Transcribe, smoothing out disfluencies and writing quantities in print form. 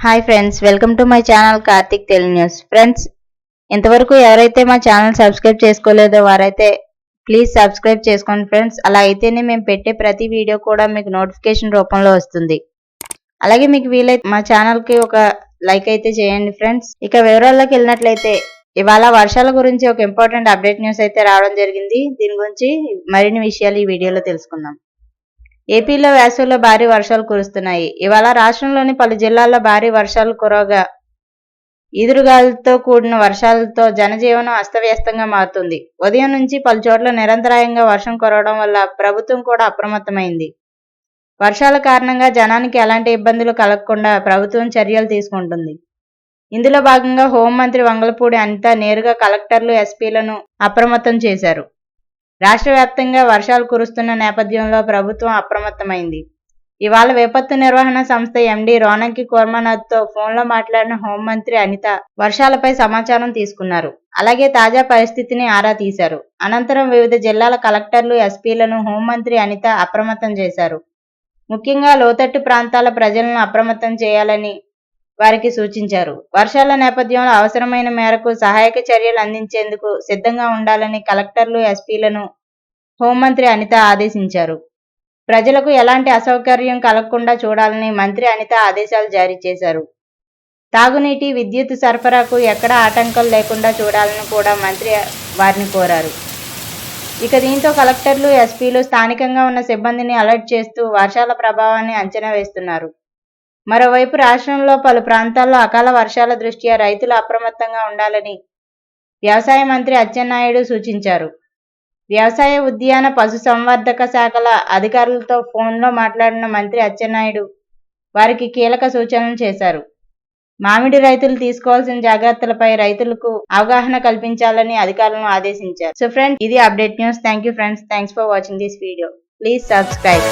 Hi friends, welcome to my channel Karthik Telugu news. Friends, ఇంతవరకు ఎవరైతే మా ఛానల్ సబ్స్క్రైబ్ చేసుకోలేదో వారైతే ప్లీజ్ సబ్స్క్రైబ్ చేసుకోండి ఫ్రెండ్స్. అలా అయితేనే మేము పెట్టే ప్రతి వీడియో కూడా మీకు నోటిఫికేషన్ రూపంలో వస్తుంది. అలాగే మీకు వీలైతే మా ఛానల్కి ఒక లైక్ అయితే చేయండి ఫ్రెండ్స్. ఇక వివరాల్లోకి వెళ్ళినట్లయితే ఇవాళ వర్షాల గురించి ఒక ఇంపార్టెంట్ అప్డేట్ న్యూస్ అయితే రావడం జరిగింది. దీని గురించి మరిన్ని విషయాలు ఈ వీడియోలో తెలుసుకుందాం. ఏపీలో వేసవిలో భారీ వర్షాలు కురుస్తున్నాయి. ఇవాళ రాష్ట్రంలోని పలు జిల్లాల్లో భారీ వర్షాలు కురవగా ఈదురుగాలులతో కూడిన వర్షాలతో జనజీవనం అస్తవ్యస్తంగా మారుతుంది. ఉదయం నుంచి పలు చోట్ల నిరంతరాయంగా వర్షం కురవడం వల్ల ప్రభుత్వం కూడా అప్రమత్తమైంది. వర్షాల కారణంగా జనానికి ఎలాంటి ఇబ్బందులు కలగకుండా ప్రభుత్వం చర్యలు తీసుకుంటుంది. ఇందులో భాగంగా హోంమంత్రి వంగలపూడి అనిత నేరుగా కలెక్టర్లు, ఎస్పీలను అప్రమత్తం చేశారు. రాష్ట్ర వ్యాప్తంగా వర్షాలు కురుస్తున్న నేపథ్యంలో ప్రభుత్వం అప్రమత్తమైంది. ఇవాళ విపత్తు నిర్వహణ సంస్థ ఎండీ రోనంకి కోర్మనాథ్తో ఫోన్లో మాట్లాడిన హోంమంత్రి అనిత వర్షాలపై సమాచారం తీసుకున్నారు. అలాగే తాజా పరిస్థితిని ఆరా తీశారు. అనంతరం వివిధ జిల్లాల కలెక్టర్లు, ఎస్పీలను హోంమంత్రి అనిత అప్రమత్తం చేశారు. ముఖ్యంగా లోతట్టు ప్రాంతాల ప్రజలను అప్రమత్తం చేయాలని వారికి సూచించారు. వర్షాల నేపథ్యంలో అవసరమైన మేరకు సహాయక చర్యలు అందించేందుకు సిద్ధంగా ఉండాలని కలెక్టర్లు, ఎస్పీలను హోంమంత్రి అనిత ఆదేశించారు. ప్రజలకు ఎలాంటి అసౌకర్యం కలగకుండా చూడాలని మంత్రి అనిత ఆదేశాలు జారీ చేశారు. తాగునీటి, విద్యుత్ సరఫరాకు ఎక్కడా ఆటంకాలు లేకుండా చూడాలని కూడా మంత్రి వారిని కోరారు. ఇక దీంతో కలెక్టర్లు, ఎస్పీలు స్థానికంగా ఉన్న సిబ్బందిని అలర్ట్ చేస్తూ వర్షాల ప్రభావాన్ని అంచనా వేస్తున్నారు. మరోవైపు రాష్ట్రంలో పలు ప్రాంతాల్లో అకాల వర్షాల దృష్ట్యా రైతులు అప్రమత్తంగా ఉండాలని వ్యవసాయ మంత్రి అచ్చెన్నాయుడు సూచించారు. వ్యవసాయ, ఉద్యాన, పశు సంవర్ధక శాఖల అధికారులతో ఫోన్లో మాట్లాడిన మంత్రి అచ్చెన్నాయుడు వారికి కీలక సూచనలు చేశారు. మామిడి రైతులు తీసుకోవాల్సిన జాగ్రత్తలపై రైతులకు అవగాహన కల్పించాలని అధికారులను ఆదేశించారు. సో ఫ్రెండ్స్, ఇది update news. Thank you friends. Thanks for watching this video. Please subscribe.